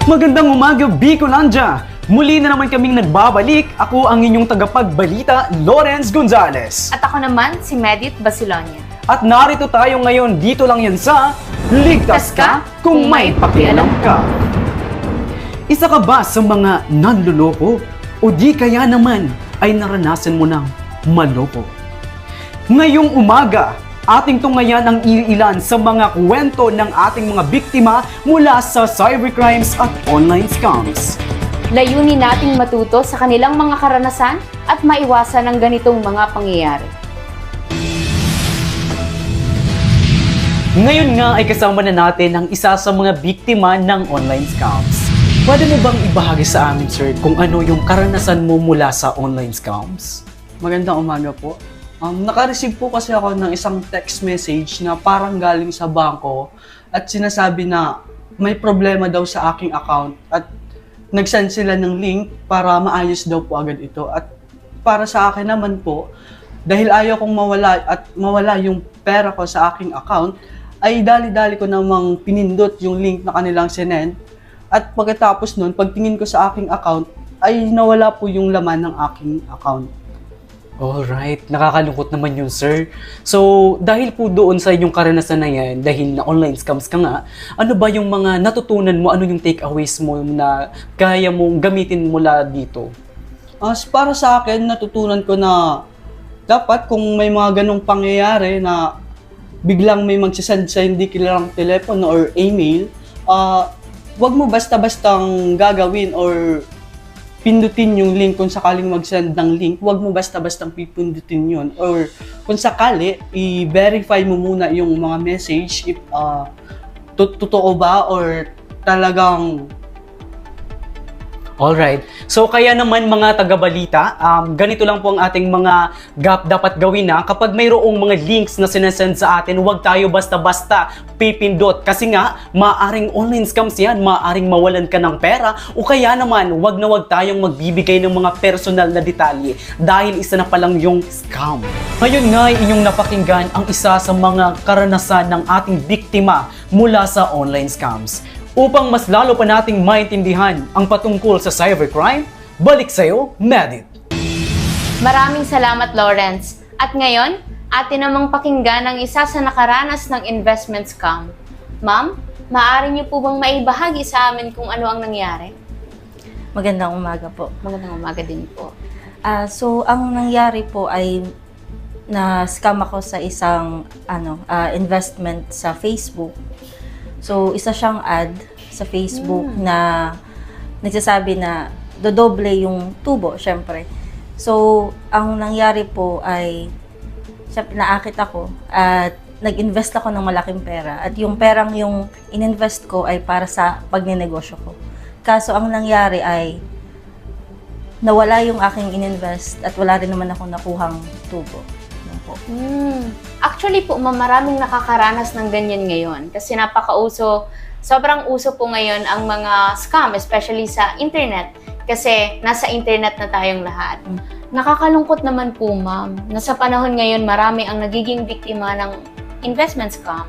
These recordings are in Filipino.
Magandang umaga, Bicolandia! Muli na naman kaming nagbabalik. Ako ang inyong tagapagbalita, Lawrence Gonzales. At ako naman, si Medit Basilonia. At narito tayo ngayon, dito lang yan sa Ligtas Ka Kung May Pakialam Ka. Isa ka ba sa mga nanloloko? O di kaya naman ay naranasan mo ng maloko? Ngayong umaga, ating tungayan ang ilan sa mga kwento ng ating mga biktima mula sa cybercrimes at online scams. Layunin nating matuto sa kanilang mga karanasan at maiwasan ang ganitong mga pangyayari. Ngayon nga ay kasama na natin ang isa sa mga biktima ng online scams. Pwede mo bang ibahagi sa amin, sir, kung ano yung karanasan mo mula sa online scams? Magandang umaga po. Naka-receive po kasi ako ng isang text message na parang galing sa bangko at sinasabi na may problema daw sa aking account at nag-send sila ng link para maayos daw po agad ito. At para sa akin naman po, dahil ayaw kong mawala yung pera ko sa aking account, ay dali-dali ko namang pinindot yung link na kanilang sinend. At pagkatapos nun, pagtingin ko sa aking account, ay nawala po yung laman ng aking account. Alright, nakakalungkot naman yun, sir. So, dahil po doon sa inyong karanasan na yan, dahil na online scams ka nga, ano ba yung mga natutunan mo, ano yung takeaways mo na kaya mong gamitin mula dito? Para sa akin, natutunan ko na dapat kung may mga ganong pangyayari na biglang may magsasend sa hindi kilalang telepono or email, wag mo basta-bastang gagawin or pindutin yung link kung sakaling mag-send ng link, wag mo basta-bastang pipindutin yun. Or kung sakali, i-verify mo muna yung mga message if totoo ba or talagang. Alright. So, kaya naman mga taga-balita, ganito lang po ang ating mga dapat gawin na kapag mayroong mga links na sinasend sa atin, huwag tayo basta-basta pipindot. Kasi nga, maaring online scams yan, maaring mawalan ka ng pera, o kaya naman, huwag na huwag tayong magbibigay ng mga personal na detalye dahil isa na palang yung scam. Ngayon nga, inyong napakinggan ang isa sa mga karanasan ng ating biktima mula sa online scams. Upang mas lalo pa nating maintindihan ang patungkol sa cybercrime, balik sa'yo, Medit. Maraming salamat, Lawrence. At ngayon, atin namang pakinggan ang isa sa nakaranas ng investment scam. Ma'am, maaari niyo po bang maibahagi sa amin kung ano ang nangyari? Magandang umaga po. Magandang umaga din po. So, ang nangyari po ay na-scam ako sa isang investment sa Facebook. So, isa siyang ad sa Facebook na nagsasabi na dodoble yung tubo, syempre. So, ang nangyari po ay syempre, naakit ako at nag-invest ako ng malaking pera. At yung perang yung ininvest ko ay para sa pagnenegosyo ko. Kaso, ang nangyari ay nawala yung aking ininvest at wala rin naman ako nakuhang tubo. Actually po, maraming nakakaranas ng ganyan ngayon kasi sobrang uso po ngayon ang mga scam, especially sa internet kasi nasa internet na tayong lahat. Nakakalungkot naman po, ma'am, na sa panahon ngayon marami ang nagiging biktima ng investment scam.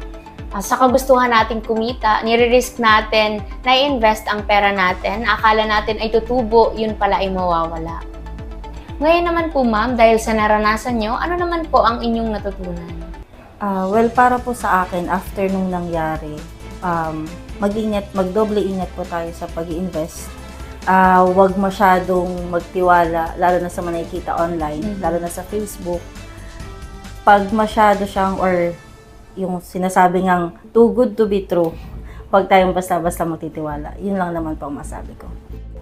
Sa kagustuhan nating kumita, nire-risk natin na i-invest ang pera natin, akala natin ay tutubo, yun pala ay mawawala. Ngayon naman po, ma'am, dahil sa naranasan nyo, ano naman po ang inyong natutunan? Well, para po sa akin, after nung nangyari, magdoble ingat po tayo sa pag-i-invest. Huwag masyadong magtiwala, lalo na sa mga nakikita online, lalo na sa Facebook. Pag masyado siyang, or yung sinasabi ngang too good to be true, huwag tayong basta-basta magtitiwala. Yun lang naman po ang masabi ko.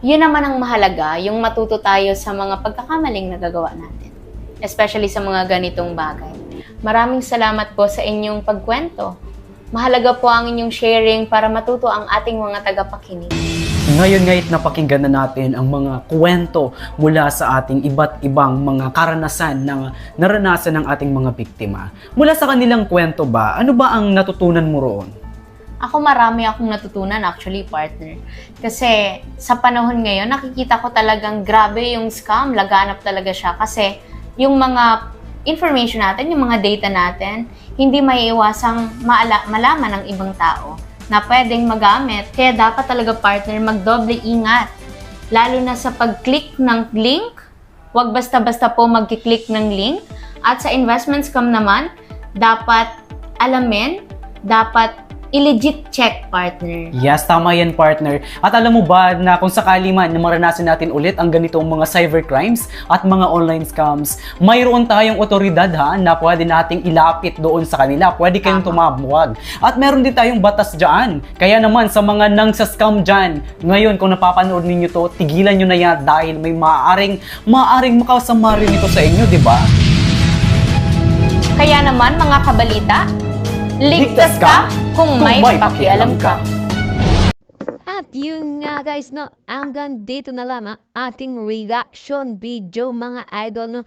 Yun naman ang mahalaga, yung matuto tayo sa mga pagkakamaling nagagawa natin. Especially sa mga ganitong bagay. Maraming salamat po sa inyong pagkwento. Mahalaga po ang inyong sharing para matuto ang ating mga tagapakinig. Ngayon nga't napakinggan na natin ang mga kwento mula sa ating iba't ibang mga karanasan na naranasan ng ating mga biktima. Mula sa kanilang kwento ba, ano ba ang natutunan mo roon? Ako marami akong natutunan actually, partner. Kasi sa panahon ngayon, nakikita ko talagang grabe yung scam, laganap talaga siya. Kasi yung mga information natin, yung mga data natin, hindi maiiwasang malaman ng ibang tao na pwedeng magamit. Kaya dapat talaga partner magdoble ingat. Lalo na sa pag-click ng link, huwag basta-basta po mag-click ng link. At sa investment scam naman, dapat alamin, dapat i-legit check, partner. Yes, tama yan, partner. At alam mo ba na kung sakali man na maranasan natin ulit ang ganitong mga cybercrimes at mga online scams, mayroon tayong otoridad na pwede nating ilapit doon sa kanila. Pwede kayong tumawag. At meron din tayong batas dyan. Kaya naman sa mga nang-scam dyan, ngayon kung napapanood ninyo to, tigilan nyo na yan dahil may maaaring makasama rin ito sa inyo, di ba? Kaya naman, mga kabalita, ligtas ka kung may pakialam ka. At yun nga guys, no, hanggang dito na lang ang ating reaction video mga idol. No?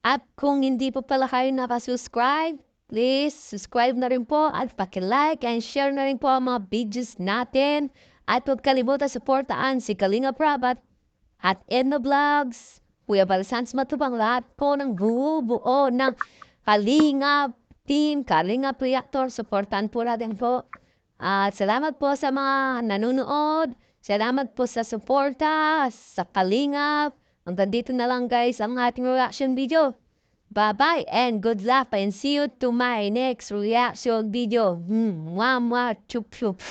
At kung hindi po pala kayo napasubscribe, please subscribe na rin po at paki-like and share na rin po ang mga videos natin. At huwag kalimutan supportaan si Kalinga Prab at Edna Vlogs. Kuya Balsans Matubang, lahat po ng buo ng Kalinga Team, Kalinga Reactor, supportan po natin po. At salamat po sa mga nanonood. Salamat po sa suporta, sa Kalingap. Hanggang dito na lang guys ang ating reaction video. Bye-bye and good luck and see you to my next reaction video. Mwah mwah chup chup.